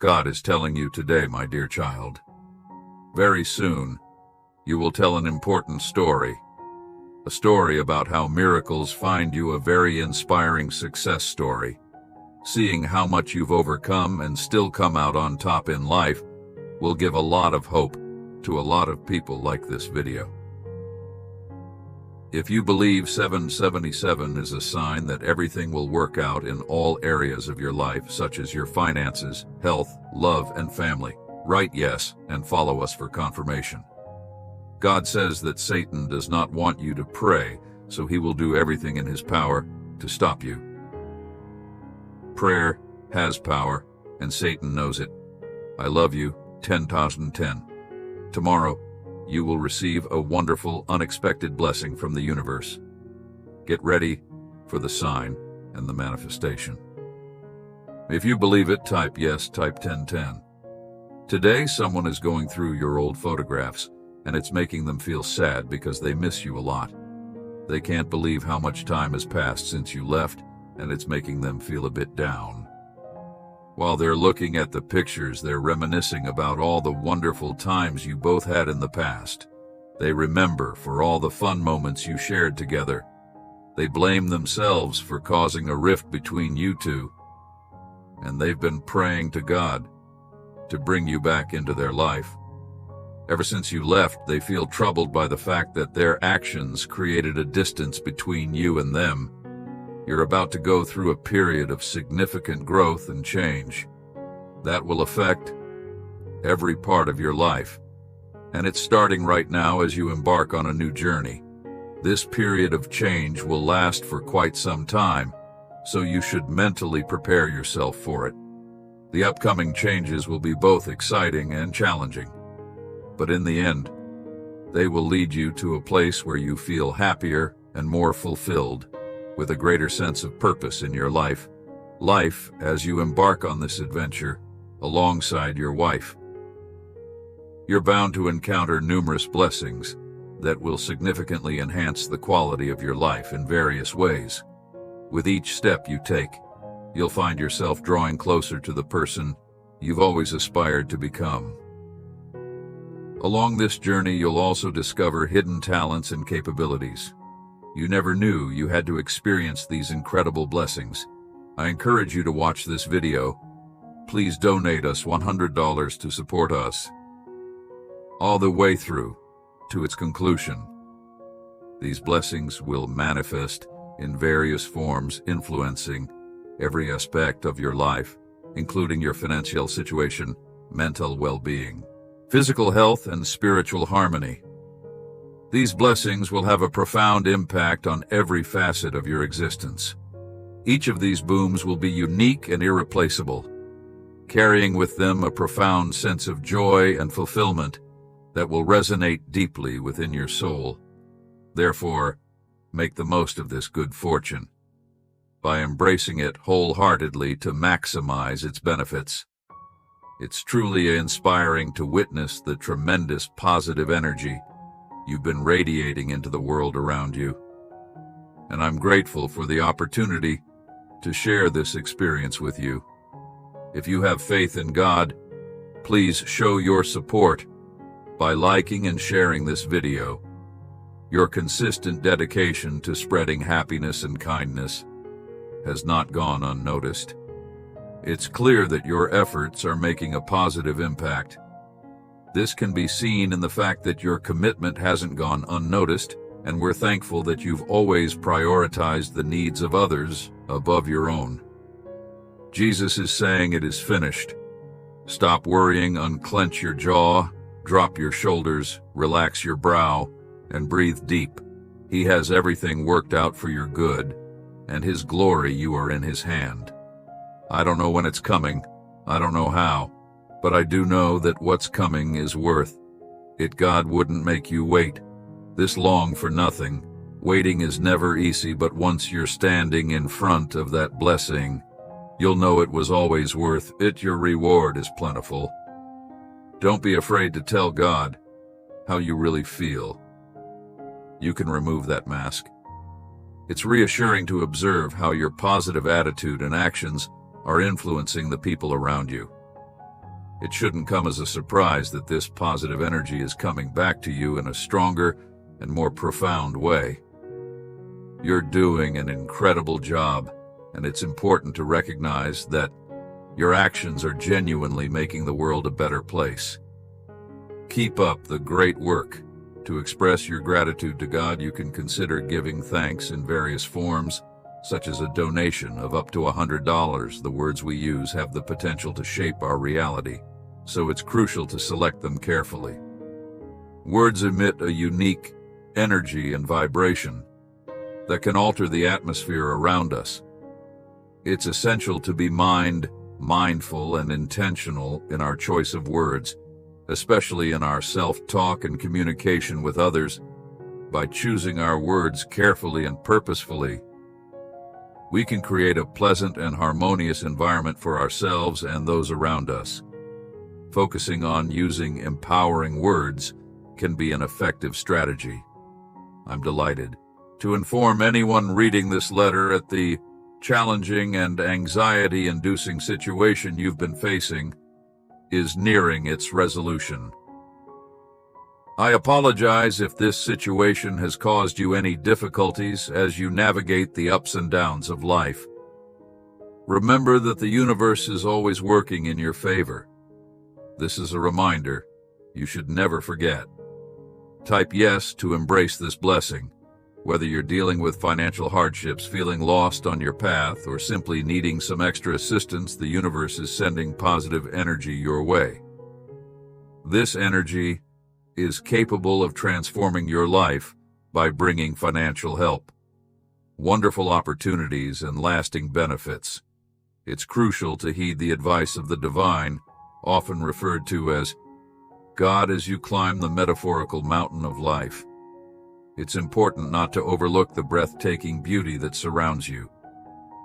God is telling you today, my dear child. Very soon, you will tell an important story. A story about how miracles find you, a very inspiring success story. Seeing how much you've overcome and still come out on top in life will give a lot of hope to a lot of people like this video. If you believe 777 is a sign that everything will work out in all areas of your life, such as your finances, health, love, and family, write yes and follow us for confirmation. God says that Satan does not want you to pray, so he will do everything in his power to stop you. Prayer has power, and Satan knows it. I love you, 10,010. Tomorrow, you will receive a wonderful, unexpected blessing from the universe. Get ready for the sign and the manifestation. If you believe it, type yes, type 1010. Today, someone is going through your old photographs, and it's making them feel sad because they miss you a lot. They can't believe how much time has passed since you left, and it's making them feel a bit down. While they're looking at the pictures, they're reminiscing about all the wonderful times you both had in the past. They remember for all the fun moments you shared together. They blame themselves for causing a rift between you two. And they've been praying to God to bring you back into their life. Ever since you left, they feel troubled by the fact that their actions created a distance between you and them. You're about to go through a period of significant growth and change. That will affect every part of your life. And it's starting right now as you embark on a new journey. This period of change will last for quite some time, so you should mentally prepare yourself for it. The upcoming changes will be both exciting and challenging. But in the end, they will lead you to a place where you feel happier and more fulfilled, with a greater sense of purpose in your life as you embark on this adventure alongside your wife. You're bound to encounter numerous blessings that will significantly enhance the quality of your life in various ways. With each step you take, you'll find yourself drawing closer to the person you've always aspired to become. Along this journey, you'll also discover hidden talents and capabilities. You never knew you had to experience these incredible blessings. I encourage you to watch this video. Please donate us $100 to support us all the way through to its conclusion. These blessings will manifest in various forms, influencing every aspect of your life, including your financial situation, mental well-being, physical health, and spiritual harmony. These blessings will have a profound impact on every facet of your existence. Each of these booms will be unique and irreplaceable, carrying with them a profound sense of joy and fulfillment that will resonate deeply within your soul. Therefore, make the most of this good fortune by embracing it wholeheartedly to maximize its benefits. It's truly inspiring to witness the tremendous positive energy you've been radiating into the world around you. And I'm grateful for the opportunity to share this experience with you. If you have faith in God, please show your support by liking and sharing this video. Your consistent dedication to spreading happiness and kindness has not gone unnoticed. It's clear that your efforts are making a positive impact. This can be seen in the fact that your commitment hasn't gone unnoticed, and we're thankful that you've always prioritized the needs of others above your own. Jesus is saying it is finished. Stop worrying, unclench your jaw, drop your shoulders, relax your brow, and breathe deep. He has everything worked out for your good, and His glory, you are in His hand. I don't know when it's coming, I don't know how, but I do know that what's coming is worth it. God wouldn't make you wait this long for nothing. Waiting is never easy, but once you're standing in front of that blessing, you'll know it was always worth it. Your reward is plentiful. Don't be afraid to tell God how you really feel. You can remove that mask. It's reassuring to observe how your positive attitude and actions are influencing the people around you. It shouldn't come as a surprise that this positive energy is coming back to you in a stronger and more profound way. You're doing an incredible job, and it's important to recognize that your actions are genuinely making the world a better place. Keep up the great work. To express your gratitude to God, you can consider giving thanks in various forms, such as a donation of up to $100. The words we use have the potential to shape our reality, so it's crucial to select them carefully. Words emit a unique energy and vibration that can alter the atmosphere around us. It's essential to be mindful and intentional in our choice of words, especially in our self-talk and communication with others. By choosing our words carefully and purposefully, we can create a pleasant and harmonious environment for ourselves and those around us. Focusing on using empowering words can be an effective strategy. I'm delighted to inform anyone reading this letter at the challenging and anxiety-inducing situation you've been facing is nearing its resolution. I apologize if this situation has caused you any difficulties as you navigate the ups and downs of life. Remember that the universe is always working in your favor. This is a reminder you should never forget. Type yes to embrace this blessing. Whether you're dealing with financial hardships, feeling lost on your path, or simply needing some extra assistance, the universe is sending positive energy your way. This energy is capable of transforming your life by bringing financial help, wonderful opportunities, and lasting benefits. It's crucial to heed the advice of the divine, often referred to as God, as you climb the metaphorical mountain of life. It's important not to overlook the breathtaking beauty that surrounds you.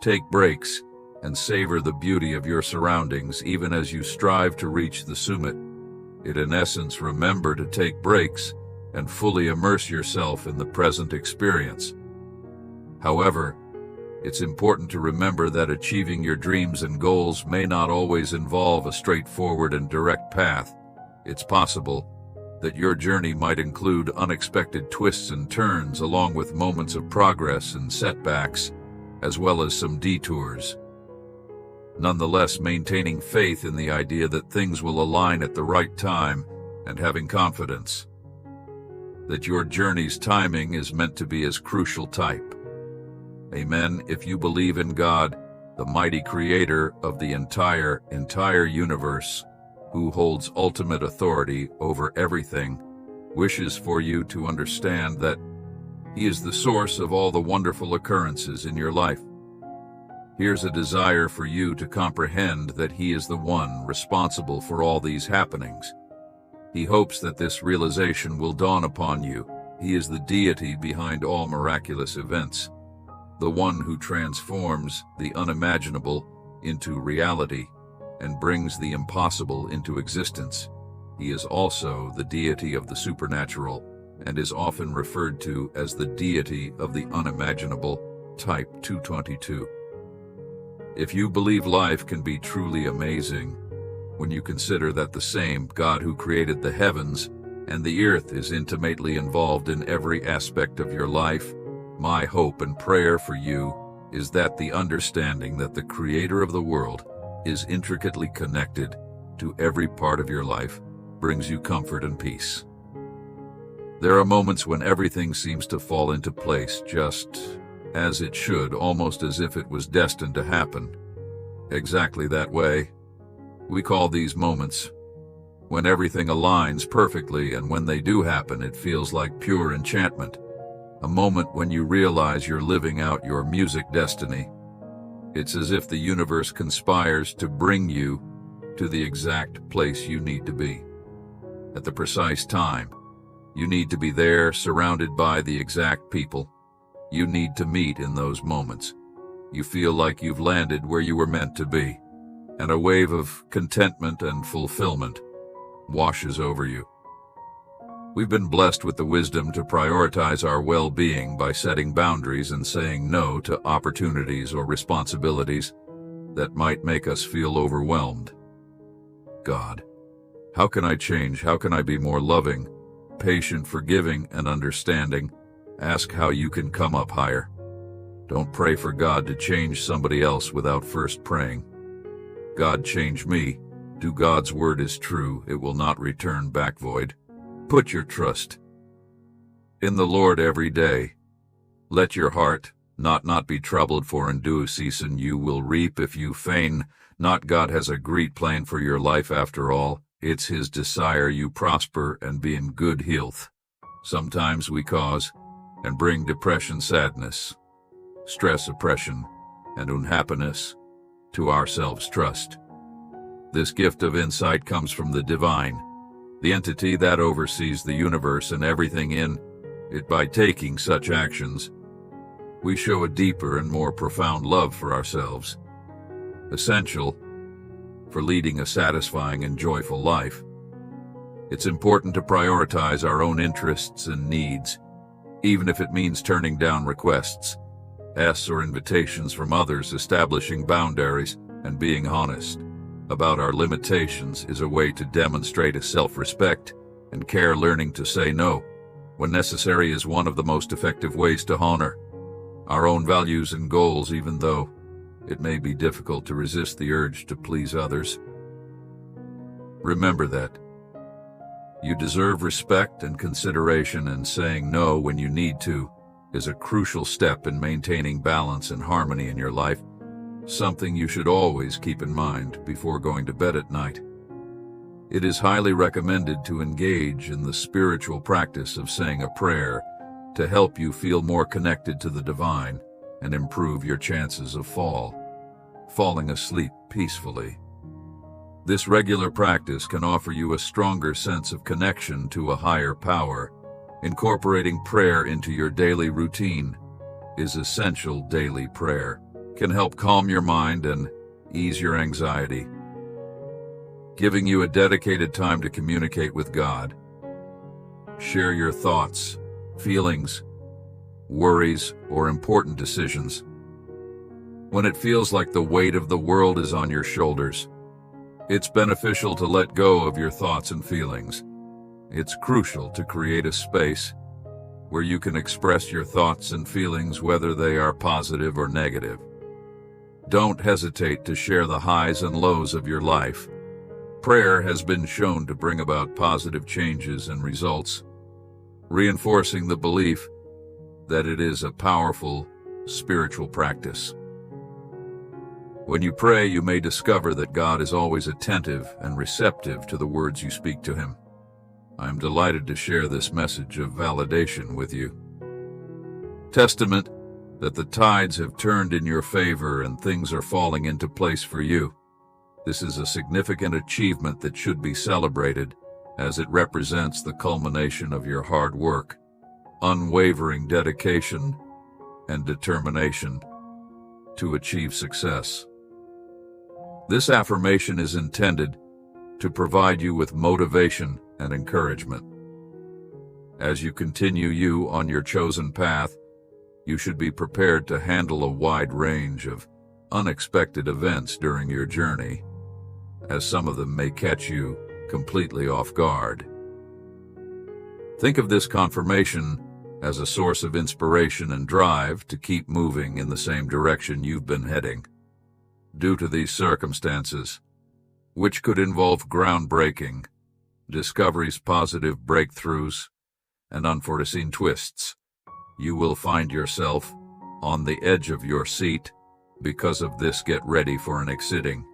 Take breaks and savor the beauty of your surroundings even as you strive to reach the summit. In essence, remember to take breaks and fully immerse yourself in the present experience. However, it's important to remember that achieving your dreams and goals may not always involve a straightforward and direct path. It's possible that your journey might include unexpected twists and turns, along with moments of progress and setbacks, as well as some detours. Nonetheless, maintaining faith in the idea that things will align at the right time and having confidence that your journey's timing is meant to be as crucial type. Amen. If you believe in God, the mighty creator of the entire universe, who holds ultimate authority over everything, wishes for you to understand that He is the source of all the wonderful occurrences in your life. Here's a desire for you to comprehend that He is the one responsible for all these happenings. He hopes that this realization will dawn upon you. He is the deity behind all miraculous events, the one who transforms the unimaginable into reality and brings the impossible into existence. He is also the deity of the supernatural and is often referred to as the deity of the unimaginable, type 222. If you believe life can be truly amazing, when you consider that the same God who created the heavens and the earth is intimately involved in every aspect of your life, my hope and prayer for you is that the understanding that the Creator of the world is intricately connected to every part of your life brings you comfort and peace. There are moments when everything seems to fall into place just as it should, almost as if it was destined to happen. Exactly that way. We call these moments when everything aligns perfectly, and when they do happen, it feels like pure enchantment. A moment when you realize you're living out your music destiny. It's as if the universe conspires to bring you to the exact place you need to be, at the precise time. You need to be there, surrounded by the exact people you need to meet in those moments. You feel like you've landed where you were meant to be, and a wave of contentment and fulfillment washes over you. We've been blessed with the wisdom to prioritize our well-being by setting boundaries and saying no to opportunities or responsibilities that might make us feel overwhelmed. God, how can I change? How can I be more loving, patient, forgiving, and understanding? Ask how you can come up higher. Don't pray for God to change somebody else without first praying. God, change me. Do God's word is true. It will not return back void. Put your trust in the Lord every day. Let your heart not be troubled, for in due season you will reap if you faint not. God has a great plan for your life after all. It's his desire you prosper and be in good health. Sometimes we cause and bring depression, sadness, stress, oppression, and unhappiness to ourselves. Trust. This gift of insight comes from the divine, the entity that oversees the universe and everything in it. By taking such actions, we show a deeper and more profound love for ourselves, essential for leading a satisfying and joyful life. It's important to prioritize our own interests and needs, even if it means turning down requests, asks, or invitations from others. Establishing boundaries and being honest about our limitations is a way to demonstrate a self-respect and care. Learning to say no when necessary is one of the most effective ways to honor our own values and goals, even though it may be difficult to resist the urge to please others. Remember that you deserve respect and consideration, and saying no when you need to is a crucial step in maintaining balance and harmony in your life, something you should always keep in mind before going to bed at night. It is highly recommended to engage in the spiritual practice of saying a prayer to help you feel more connected to the divine and improve your chances of falling asleep peacefully. This regular practice can offer you a stronger sense of connection to a higher power. Incorporating prayer into your daily routine is essential. Daily prayer can help calm your mind and ease your anxiety, giving you a dedicated time to communicate with God. Share your thoughts, feelings, worries, or important decisions. When it feels like the weight of the world is on your shoulders, it's beneficial to let go of your thoughts and feelings. It's crucial to create a space where you can express your thoughts and feelings, whether they are positive or negative. Don't hesitate to share the highs and lows of your life. Prayer has been shown to bring about positive changes and results, reinforcing the belief that it is a powerful spiritual practice. When you pray, you may discover that God is always attentive and receptive to the words you speak to him. I am delighted to share this message of validation with you. Testament that the tides have turned in your favor and things are falling into place for you. This is a significant achievement that should be celebrated, as it represents the culmination of your hard work, unwavering dedication, and determination to achieve success. This affirmation is intended to provide you with motivation and encouragement. As you continue on your chosen path, you should be prepared to handle a wide range of unexpected events during your journey, as some of them may catch you completely off guard. Think of this confirmation as a source of inspiration and drive to keep moving in the same direction you've been heading. Due to these circumstances, which could involve groundbreaking discoveries, positive breakthroughs, and unforeseen twists, you will find yourself on the edge of your seat. Because of this, get ready for an exciting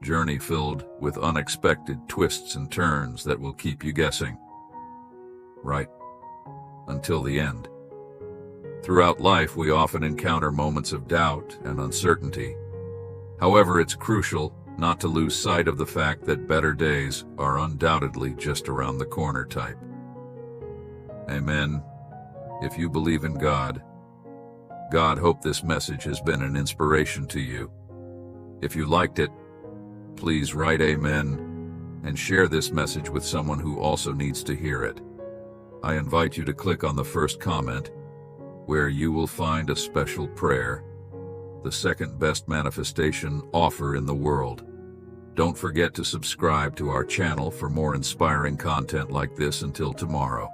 journey filled with unexpected twists and turns that will keep you guessing right until the end. Throughout life, we often encounter moments of doubt and uncertainty. However, it's crucial not to lose sight of the fact that better days are undoubtedly just around the corner. Type Amen if you believe in God. Hope this message has been an inspiration to you. If you liked it, please write Amen and share this message with someone who also needs to hear it. I invite you to click on the first comment, where you will find a special prayer, the second best manifestation offer in the world. Don't forget to subscribe to our channel for more inspiring content like this. Until tomorrow.